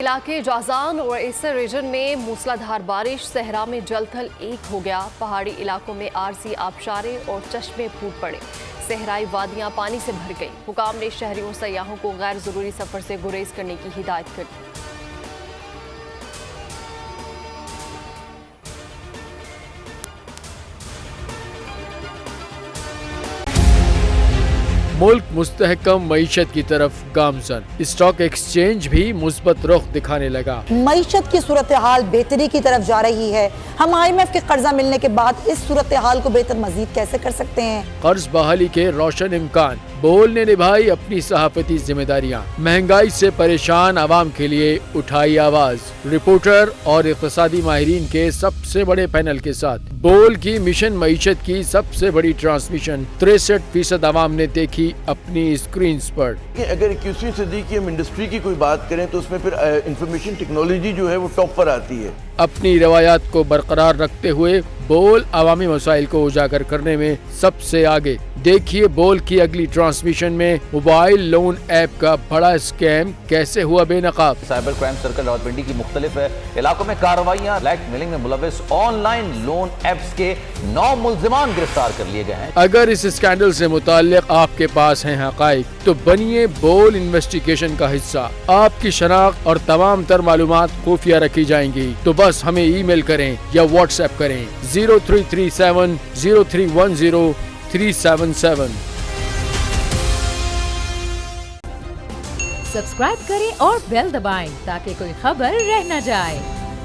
इलाके जाजान और Acer reason में मूसलाधार बारिश, सहरा में जल थल एक हो गया। पहाड़ी इलाकों में आरजी आबशारे और चश्मे फूट पड़े। सहराई वादियां पानी से भर गई। हुकाम ने शहरियों सयाहों को गैर जरूरी सफर से गुरेज करने की हिदायत कर दी। मुल्क मुस्तहकम मईशत की तरफ गामजन, स्टॉक एक्सचेंज भी मुस्बत रुख दिखाने लगा। मईशत की सूरत हाल बेहतरी की तरफ जा रही है। हम IMF के कर्जा मिलने के बाद इस सूरत हाल को बेहतर मजीद कैसे कर सकते हैं? कर्ज बहाली के रोशन इम्कान, बोल ने निभाई अपनी सहाफती जिम्मेदारियां, महंगाई से परेशान आवाम के लिए उठाई आवाज। रिपोर्टर और इक़्तिसादी माहिरीन के सबसे बड़े पैनल के साथ बोल की मिशन मईशत की सबसे बड़ी ट्रांसमिशन 63% आवाम ने देखी अपनी स्क्रीन पर। अगर 21वीं सदी की हम इंडस्ट्री की कोई बात करें तो उसमें फिर इंफॉर्मेशन टेक्नोलॉजी जो है वो टॉप पर आती है। अपनी रवायात को बरकरार रखते हुए बोल अवामी मसाइल को उजागर करने में सबसे आगे। देखिए बोल की अगली ट्रांसमिशन में मोबाइल लोन ऐप का बड़ा स्कैम कैसे हुआ बेनकाब। साइबर क्राइम सर्कल रावलपिंडी की मुख्तलिफ इलाकों में कार्रवाइयां, ब्लैक मेलिंग में मुलविस ऑनलाइन लोन ऐप्स के 9 मुल्जिमान गिरफ्तार कर लिए गए हैं। अगर इस स्कैंडल से मुताल्लिक आपके पास हैं हकाइक तो बनिए बोल इन्वेस्टिगेशन का हिस्सा। आपकी शनाख्त और तमाम तर मालूमात खुफिया रखी जाएंगी, तो बस हमें ईमेल करें या व्हाट्सएप करें 0337 0310 377। सब्सक्राइब करें और बेल दबाएं ताकि कोई खबर रह न जाए।